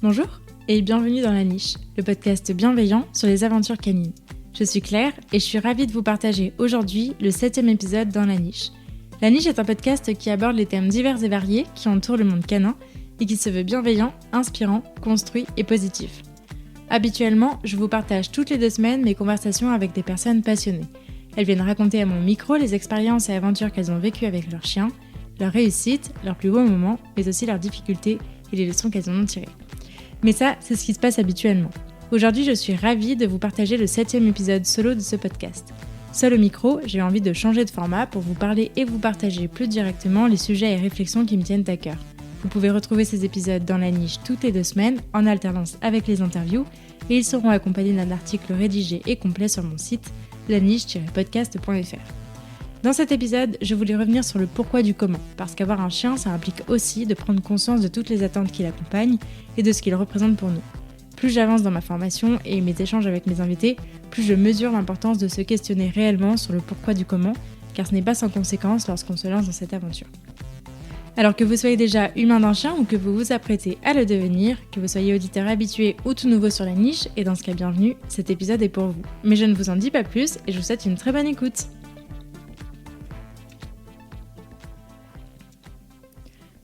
Bonjour et bienvenue dans La Niche, le podcast bienveillant sur les aventures canines. Je suis Claire et je suis ravie de vous partager aujourd'hui le 7e épisode dans La Niche. La Niche est un podcast qui aborde les thèmes divers et variés qui entourent le monde canin et qui se veut bienveillant, inspirant, construit et positif. Habituellement, je vous partage toutes les 2 semaines mes conversations avec des personnes passionnées. Elles viennent raconter à mon micro les expériences et aventures qu'elles ont vécues avec leurs chiens, leurs réussites, leurs plus beaux moments, mais aussi leurs difficultés et les leçons qu'elles en ont tirées. Mais ça, c'est ce qui se passe habituellement. Aujourd'hui, je suis ravie de vous partager le 7e épisode solo de ce podcast. Seul au micro, j'ai eu envie de changer de format pour vous parler et vous partager plus directement les sujets et réflexions qui me tiennent à cœur. Vous pouvez retrouver ces épisodes dans La Niche toutes les 2 semaines, en alternance avec les interviews, et ils seront accompagnés d'un article rédigé et complet sur mon site, laniche-podcast.fr. Dans cet épisode, je voulais revenir sur le pourquoi du comment, parce qu'avoir un chien, ça implique aussi de prendre conscience de toutes les attentes qui l'accompagnent et de ce qu'il représente pour nous. Plus j'avance dans ma formation et mes échanges avec mes invités, plus je mesure l'importance de se questionner réellement sur le pourquoi du comment, car ce n'est pas sans conséquence lorsqu'on se lance dans cette aventure. Alors que vous soyez déjà humain d'un chien ou que vous vous apprêtez à le devenir, que vous soyez auditeur habitué ou tout nouveau sur La Niche, et dans ce cas bienvenue, cet épisode est pour vous. Mais je ne vous en dis pas plus et je vous souhaite une très bonne écoute.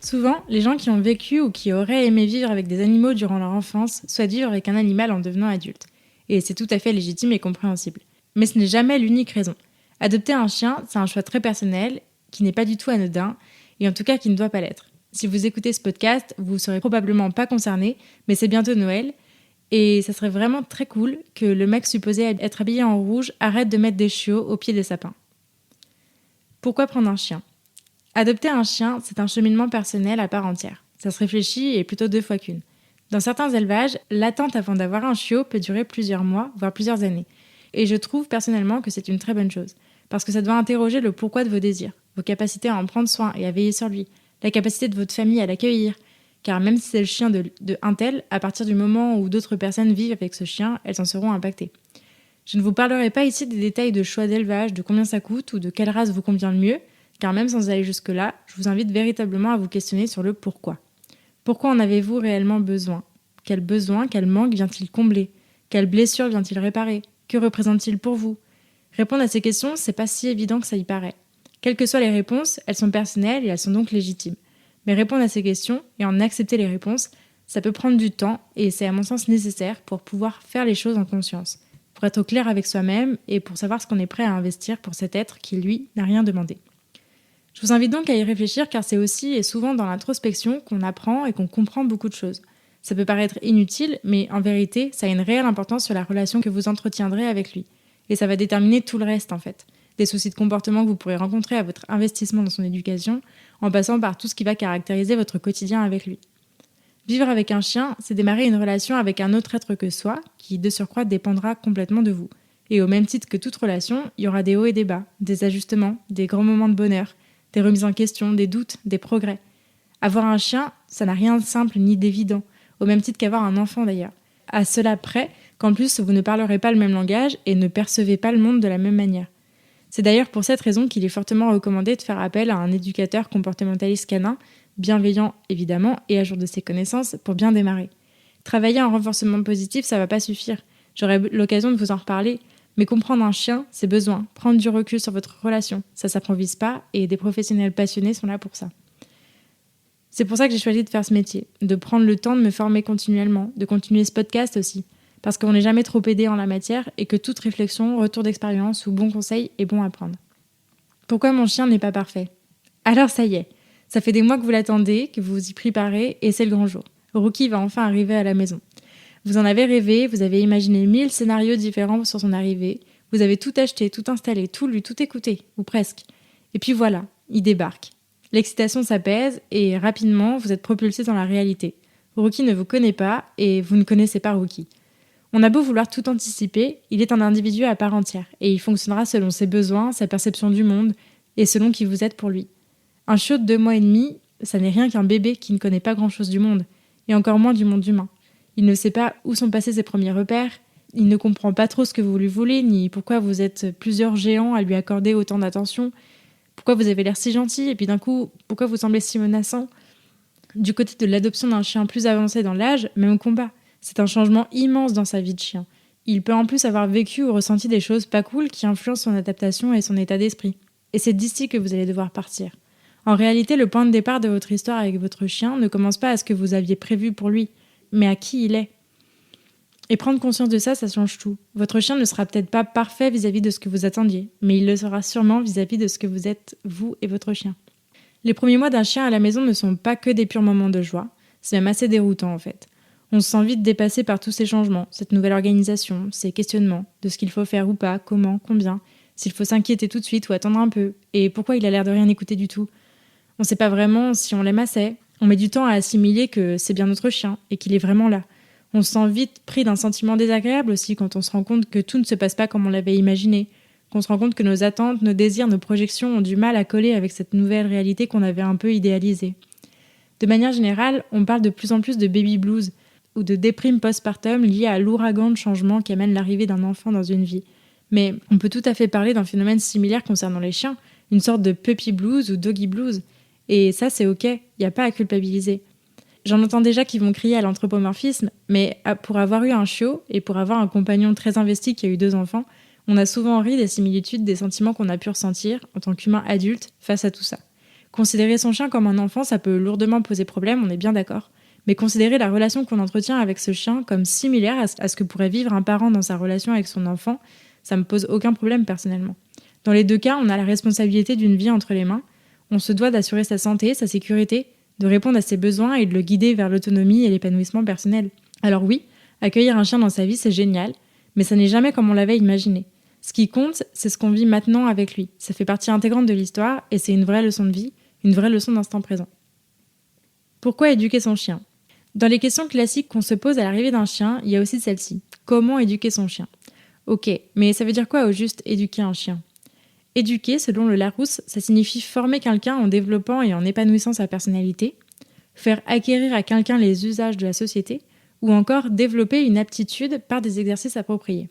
Souvent, les gens qui ont vécu ou qui auraient aimé vivre avec des animaux durant leur enfance souhaitent vivre avec un animal en devenant adulte. Et c'est tout à fait légitime et compréhensible. Mais ce n'est jamais l'unique raison. Adopter un chien, c'est un choix très personnel, qui n'est pas du tout anodin, et en tout cas qui ne doit pas l'être. Si vous écoutez ce podcast, vous ne serez probablement pas concerné, mais c'est bientôt Noël, et ça serait vraiment très cool que le mec supposé être habillé en rouge arrête de mettre des chiots au pied des sapins. Pourquoi prendre un chien ? Adopter un chien, c'est un cheminement personnel à part entière. Ça se réfléchit et plutôt 2 fois qu'une. Dans certains élevages, l'attente avant d'avoir un chiot peut durer plusieurs mois, voire plusieurs années. Et je trouve personnellement que c'est une très bonne chose. Parce que ça doit interroger le pourquoi de vos désirs, vos capacités à en prendre soin et à veiller sur lui, la capacité de votre famille à l'accueillir. Car même si c'est le chien de un tel, à partir du moment où d'autres personnes vivent avec ce chien, elles en seront impactées. Je ne vous parlerai pas ici des détails de choix d'élevage, de combien ça coûte ou de quelle race vous convient le mieux, car même sans aller jusque-là, je vous invite véritablement à vous questionner sur le pourquoi. Pourquoi en avez-vous réellement besoin ? Quel besoin, quel manque vient-il combler ? Quelle blessure vient-il réparer ? Que représente-t-il pour vous ? Répondre à ces questions, c'est pas si évident que ça y paraît. Quelles que soient les réponses, elles sont personnelles et elles sont donc légitimes. Mais répondre à ces questions et en accepter les réponses, ça peut prendre du temps et c'est à mon sens nécessaire pour pouvoir faire les choses en conscience, pour être au clair avec soi-même et pour savoir ce qu'on est prêt à investir pour cet être qui, lui, n'a rien demandé. Je vous invite donc à y réfléchir car c'est aussi et souvent dans l'introspection qu'on apprend et qu'on comprend beaucoup de choses. Ça peut paraître inutile, mais en vérité, ça a une réelle importance sur la relation que vous entretiendrez avec lui. Et ça va déterminer tout le reste en fait. Des soucis de comportement que vous pourrez rencontrer à votre investissement dans son éducation, en passant par tout ce qui va caractériser votre quotidien avec lui. Vivre avec un chien, c'est démarrer une relation avec un autre être que soi, qui de surcroît dépendra complètement de vous. Et au même titre que toute relation, il y aura des hauts et des bas, des ajustements, des grands moments de bonheur, des remises en question, des doutes, des progrès. Avoir un chien, ça n'a rien de simple ni d'évident, au même titre qu'avoir un enfant d'ailleurs. À cela près qu'en plus vous ne parlerez pas le même langage et ne percevez pas le monde de la même manière. C'est d'ailleurs pour cette raison qu'il est fortement recommandé de faire appel à un éducateur comportementaliste canin, bienveillant évidemment et à jour de ses connaissances pour bien démarrer. Travailler en renforcement positif, ça va pas suffire. J'aurai l'occasion de vous en reparler. Mais comprendre un chien, c'est besoin. Prendre du recul sur votre relation, ça s'improvise pas et des professionnels passionnés sont là pour ça. C'est pour ça que j'ai choisi de faire ce métier, de prendre le temps de me former continuellement, de continuer ce podcast aussi, parce qu'on n'est jamais trop aidé en la matière et que toute réflexion, retour d'expérience ou bon conseil est bon à prendre. Pourquoi mon chien n'est pas parfait ? Alors ça y est, ça fait des mois que vous l'attendez, que vous vous y préparez et c'est le grand jour. Rookie va enfin arriver à la maison. Vous en avez rêvé, vous avez imaginé 1000 scénarios différents sur son arrivée, vous avez tout acheté, tout installé, tout lu, tout écouté, ou presque. Et puis voilà, il débarque. L'excitation s'apaise et rapidement, vous êtes propulsé dans la réalité. Rookie ne vous connaît pas et vous ne connaissez pas Rookie. On a beau vouloir tout anticiper, il est un individu à part entière et il fonctionnera selon ses besoins, sa perception du monde et selon qui vous êtes pour lui. Un chiot de 2 mois et demi, ça n'est rien qu'un bébé qui ne connaît pas grand-chose du monde, et encore moins du monde humain. Il ne sait pas où sont passés ses premiers repères, il ne comprend pas trop ce que vous lui voulez, ni pourquoi vous êtes plusieurs géants à lui accorder autant d'attention, pourquoi vous avez l'air si gentil, et puis d'un coup, pourquoi vous semblez si menaçant. Du côté de l'adoption d'un chien plus avancé dans l'âge, même combat. C'est un changement immense dans sa vie de chien. Il peut en plus avoir vécu ou ressenti des choses pas cool qui influencent son adaptation et son état d'esprit. Et c'est d'ici que vous allez devoir partir. En réalité, le point de départ de votre histoire avec votre chien ne commence pas à ce que vous aviez prévu pour lui, mais à qui il est. Et prendre conscience de ça, ça change tout. Votre chien ne sera peut-être pas parfait vis-à-vis de ce que vous attendiez, mais il le sera sûrement vis-à-vis de ce que vous êtes, vous et votre chien. Les premiers mois d'un chien à la maison ne sont pas que des purs moments de joie, c'est même assez déroutant en fait. On se sent vite dépassé par tous ces changements, cette nouvelle organisation, ces questionnements, de ce qu'il faut faire ou pas, comment, combien, s'il faut s'inquiéter tout de suite ou attendre un peu, et pourquoi il a l'air de rien écouter du tout. On ne sait pas vraiment si on l'aime assez, on met du temps à assimiler que c'est bien notre chien et qu'il est vraiment là. On se sent vite pris d'un sentiment désagréable aussi quand on se rend compte que tout ne se passe pas comme on l'avait imaginé, qu'on se rend compte que nos attentes, nos désirs, nos projections ont du mal à coller avec cette nouvelle réalité qu'on avait un peu idéalisée. De manière générale, on parle de plus en plus de baby blues ou de déprime postpartum liée à l'ouragan de changement qui amène l'arrivée d'un enfant dans une vie. Mais on peut tout à fait parler d'un phénomène similaire concernant les chiens, une sorte de puppy blues ou doggy blues. Et ça, c'est ok, il n'y a pas à culpabiliser. J'en entends déjà qui vont crier à l'anthropomorphisme, mais pour avoir eu un chiot et pour avoir un compagnon très investi qui a eu 2 enfants, on a souvent ri des similitudes des sentiments qu'on a pu ressentir en tant qu'humain adulte face à tout ça. Considérer son chien comme un enfant, ça peut lourdement poser problème, on est bien d'accord. Mais considérer la relation qu'on entretient avec ce chien comme similaire à ce que pourrait vivre un parent dans sa relation avec son enfant, ça me pose aucun problème personnellement. Dans les 2 cas, on a la responsabilité d'une vie entre les mains. On se doit d'assurer sa santé, sa sécurité, de répondre à ses besoins et de le guider vers l'autonomie et l'épanouissement personnel. Alors oui, accueillir un chien dans sa vie, c'est génial, mais ça n'est jamais comme on l'avait imaginé. Ce qui compte, c'est ce qu'on vit maintenant avec lui. Ça fait partie intégrante de l'histoire et c'est une vraie leçon de vie, une vraie leçon d'instant présent. Pourquoi éduquer son chien ? Dans les questions classiques qu'on se pose à l'arrivée d'un chien, il y a aussi celle-ci. Comment éduquer son chien ? Ok, mais ça veut dire quoi au juste éduquer un chien ? Éduquer, selon le Larousse, ça signifie former quelqu'un en développant et en épanouissant sa personnalité, faire acquérir à quelqu'un les usages de la société, ou encore développer une aptitude par des exercices appropriés.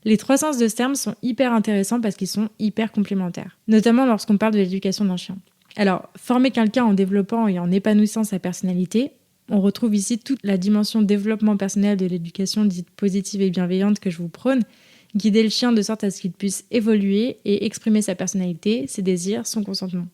Les 3 sens de ce terme sont hyper intéressants parce qu'ils sont hyper complémentaires, notamment lorsqu'on parle de l'éducation d'un chien. Alors, former quelqu'un en développant et en épanouissant sa personnalité, on retrouve ici toute la dimension développement personnel de l'éducation dite positive et bienveillante que je vous prône, guider le chien de sorte à ce qu'il puisse évoluer et exprimer sa personnalité, ses désirs, son consentement.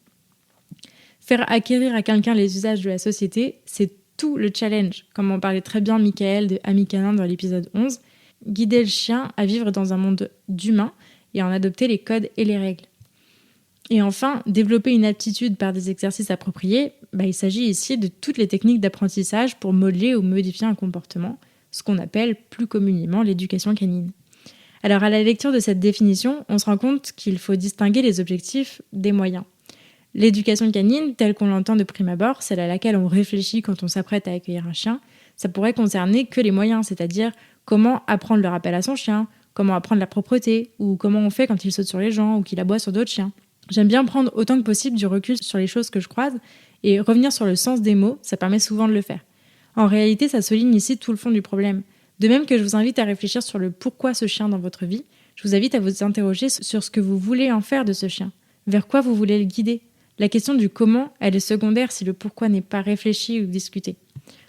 Faire acquérir à quelqu'un les usages de la société, c'est tout le challenge, comme en parlait très bien Michael de Ami Canin dans l'épisode 11, guider le chien à vivre dans un monde d'humains et en adopter les codes et les règles. Et enfin, développer une aptitude par des exercices appropriés, il s'agit ici de toutes les techniques d'apprentissage pour modeler ou modifier un comportement, ce qu'on appelle plus communément l'éducation canine. Alors à la lecture de cette définition, on se rend compte qu'il faut distinguer les objectifs des moyens. L'éducation canine, telle qu'on l'entend de prime abord, celle à laquelle on réfléchit quand on s'apprête à accueillir un chien, ça pourrait concerner que les moyens, c'est-à-dire comment apprendre le rappel à son chien, comment apprendre la propreté, ou comment on fait quand il saute sur les gens ou qu'il aboie sur d'autres chiens. J'aime bien prendre autant que possible du recul sur les choses que je croise, et revenir sur le sens des mots, ça permet souvent de le faire. En réalité, ça souligne ici tout le fond du problème. De même que je vous invite à réfléchir sur le pourquoi ce chien dans votre vie, je vous invite à vous interroger sur ce que vous voulez en faire de ce chien, vers quoi vous voulez le guider. La question du comment, elle est secondaire si le pourquoi n'est pas réfléchi ou discuté.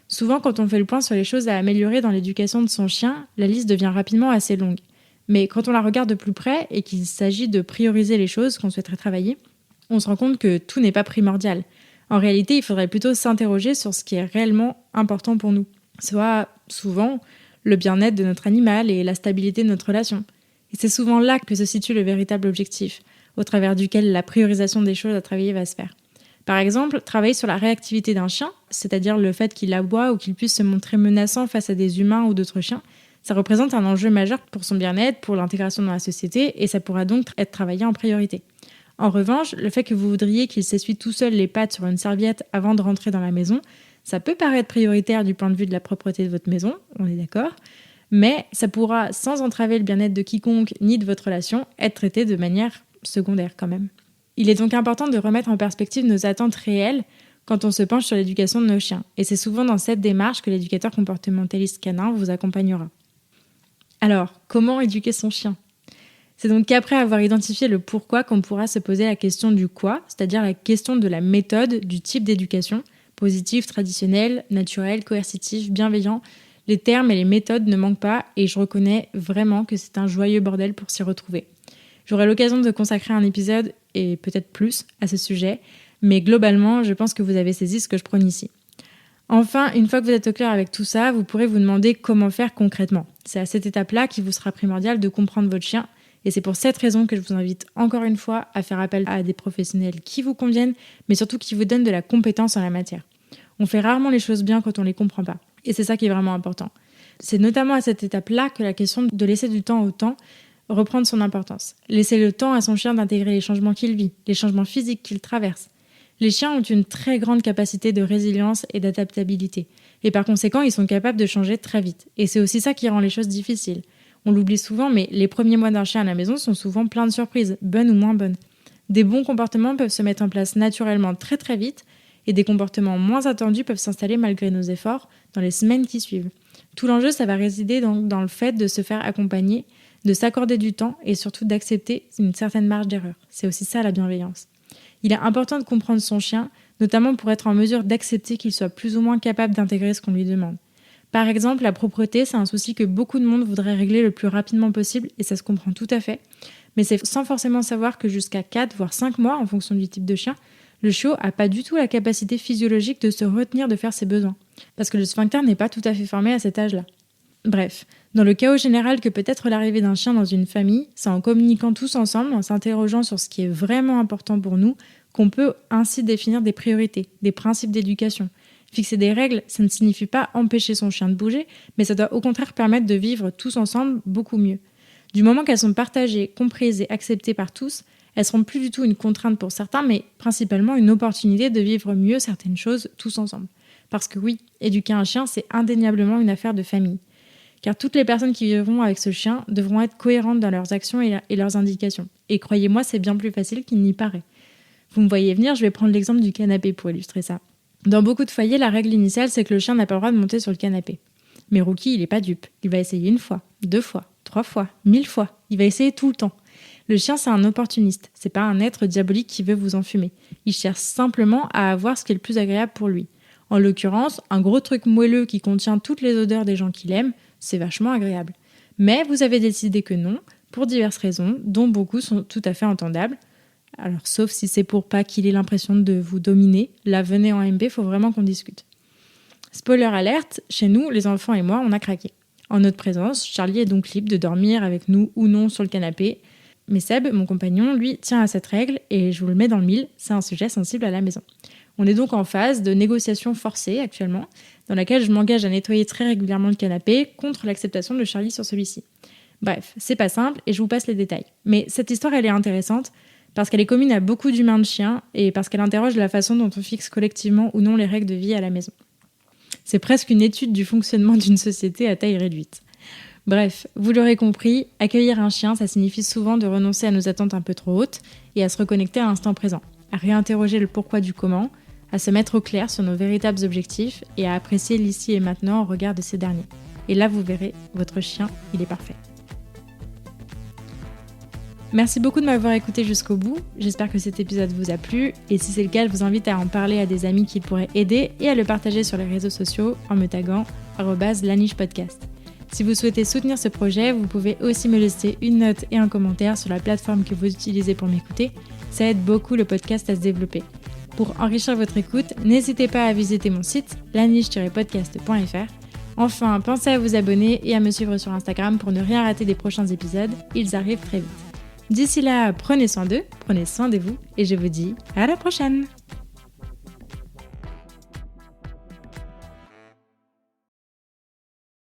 Souvent, quand on fait le point sur les choses à améliorer dans l'éducation de son chien, la liste devient rapidement assez longue. Mais quand on la regarde de plus près et qu'il s'agit de prioriser les choses qu'on souhaiterait travailler, on se rend compte que tout n'est pas primordial. En réalité, il faudrait plutôt s'interroger sur ce qui est réellement important pour nous, soit souvent le bien-être de notre animal et la stabilité de notre relation. Et c'est souvent là que se situe le véritable objectif, au travers duquel la priorisation des choses à travailler va se faire. Par exemple, travailler sur la réactivité d'un chien, c'est-à-dire le fait qu'il aboie ou qu'il puisse se montrer menaçant face à des humains ou d'autres chiens, ça représente un enjeu majeur pour son bien-être, pour l'intégration dans la société, et ça pourra donc être travaillé en priorité. En revanche, le fait que vous voudriez qu'il s'essuie tout seul les pattes sur une serviette avant de rentrer dans la maison, ça peut paraître prioritaire du point de vue de la propreté de votre maison, on est d'accord, mais ça pourra, sans entraver le bien-être de quiconque ni de votre relation, être traité de manière secondaire quand même. Il est donc important de remettre en perspective nos attentes réelles quand on se penche sur l'éducation de nos chiens, et c'est souvent dans cette démarche que l'éducateur comportementaliste canin vous accompagnera. Alors, comment éduquer son chien ? C'est donc qu'après avoir identifié le pourquoi qu'on pourra se poser la question du quoi, c'est-à-dire la question de la méthode, du type d'éducation, Positif, traditionnel, naturel, coercitif, bienveillant. Les termes et les méthodes ne manquent pas et je reconnais vraiment que c'est un joyeux bordel pour s'y retrouver. J'aurai l'occasion de consacrer un épisode, et peut-être plus, à ce sujet, mais globalement, je pense que vous avez saisi ce que je prône ici. Enfin, une fois que vous êtes au clair avec tout ça, vous pourrez vous demander comment faire concrètement. C'est à cette étape-là qu'il vous sera primordial de comprendre votre chien, et c'est pour cette raison que je vous invite encore une fois à faire appel à des professionnels qui vous conviennent, mais surtout qui vous donnent de la compétence en la matière. On fait rarement les choses bien quand on les comprend pas, et c'est ça qui est vraiment important. C'est notamment à cette étape-là que la question de laisser du temps au temps reprendre son importance. Laisser le temps à son chien d'intégrer les changements qu'il vit, les changements physiques qu'il traverse. Les chiens ont une très grande capacité de résilience et d'adaptabilité. Et par conséquent, ils sont capables de changer très vite. Et c'est aussi ça qui rend les choses difficiles. On l'oublie souvent, mais les premiers mois d'un chien à la maison sont souvent pleins de surprises, bonnes ou moins bonnes. Des bons comportements peuvent se mettre en place naturellement très très vite, et des comportements moins attendus peuvent s'installer malgré nos efforts dans les semaines qui suivent. Tout l'enjeu, ça va résider donc dans le fait de se faire accompagner, de s'accorder du temps et surtout d'accepter une certaine marge d'erreur. C'est aussi ça la bienveillance. Il est important de comprendre son chien, notamment pour être en mesure d'accepter qu'il soit plus ou moins capable d'intégrer ce qu'on lui demande. Par exemple, la propreté, c'est un souci que beaucoup de monde voudrait régler le plus rapidement possible et ça se comprend tout à fait. Mais c'est sans forcément savoir que jusqu'à 4 voire 5 mois, en fonction du type de chien, le chiot n'a pas du tout la capacité physiologique de se retenir de faire ses besoins. Parce que le sphincter n'est pas tout à fait formé à cet âge-là. Bref, dans le chaos général que peut être l'arrivée d'un chien dans une famille, c'est en communiquant tous ensemble, en s'interrogeant sur ce qui est vraiment important pour nous, qu'on peut ainsi définir des priorités, des principes d'éducation. Fixer des règles, ça ne signifie pas empêcher son chien de bouger, mais ça doit au contraire permettre de vivre tous ensemble beaucoup mieux. Du moment qu'elles sont partagées, comprises et acceptées par tous, elles seront plus du tout une contrainte pour certains, mais principalement une opportunité de vivre mieux certaines choses tous ensemble. Parce que oui, éduquer un chien, c'est indéniablement une affaire de famille. Car toutes les personnes qui vivront avec ce chien devront être cohérentes dans leurs actions et leurs indications. Et croyez-moi, c'est bien plus facile qu'il n'y paraît. Vous me voyez venir, je vais prendre l'exemple du canapé pour illustrer ça. Dans beaucoup de foyers, la règle initiale, c'est que le chien n'a pas le droit de monter sur le canapé. Mais Rookie, il n'est pas dupe. Il va essayer 1 fois, 2 fois, 3 fois, 1000 fois. Il va essayer tout le temps. Le chien, c'est un opportuniste. C'est pas un être diabolique qui veut vous enfumer. Il cherche simplement à avoir ce qui est le plus agréable pour lui. En l'occurrence, un gros truc moelleux qui contient toutes les odeurs des gens qu'il aime, c'est vachement agréable. Mais vous avez décidé que non, pour diverses raisons, dont beaucoup sont tout à fait entendables. Alors, sauf si c'est pour pas qu'il ait l'impression de vous dominer, là, venez en MP, faut vraiment qu'on discute. Spoiler alerte, chez nous, les enfants et moi, on a craqué. En notre présence, Charlie est donc libre de dormir avec nous ou non sur le canapé. Mais Seb, mon compagnon, lui, tient à cette règle et je vous le mets dans le mille, c'est un sujet sensible à la maison. On est donc en phase de négociation forcée actuellement, dans laquelle je m'engage à nettoyer très régulièrement le canapé contre l'acceptation de Charlie sur celui-ci. Bref, c'est pas simple et je vous passe les détails. Mais cette histoire, elle est intéressante parce qu'elle est commune à beaucoup d'humains de chiens et parce qu'elle interroge la façon dont on fixe collectivement ou non les règles de vie à la maison. C'est presque une étude du fonctionnement d'une société à taille réduite. Bref, vous l'aurez compris, accueillir un chien, ça signifie souvent de renoncer à nos attentes un peu trop hautes et à se reconnecter à l'instant présent, à réinterroger le pourquoi du comment, à se mettre au clair sur nos véritables objectifs et à apprécier l'ici et maintenant au regard de ces derniers. Et là, vous verrez, votre chien, il est parfait. Merci beaucoup de m'avoir écouté jusqu'au bout, j'espère que cet épisode vous a plu, et si c'est le cas, je vous invite à en parler à des amis qui le pourraient aider et à le partager sur les réseaux sociaux en me taguant @lanichepodcast. Si vous souhaitez soutenir ce projet, vous pouvez aussi me laisser une note et un commentaire sur la plateforme que vous utilisez pour m'écouter, ça aide beaucoup le podcast à se développer. Pour enrichir votre écoute, n'hésitez pas à visiter mon site laniche-podcast.fr. Enfin, pensez à vous abonner et à me suivre sur Instagram pour ne rien rater des prochains épisodes, ils arrivent très vite. D'ici là, prenez soin d'eux, prenez soin de vous et je vous dis à la prochaine!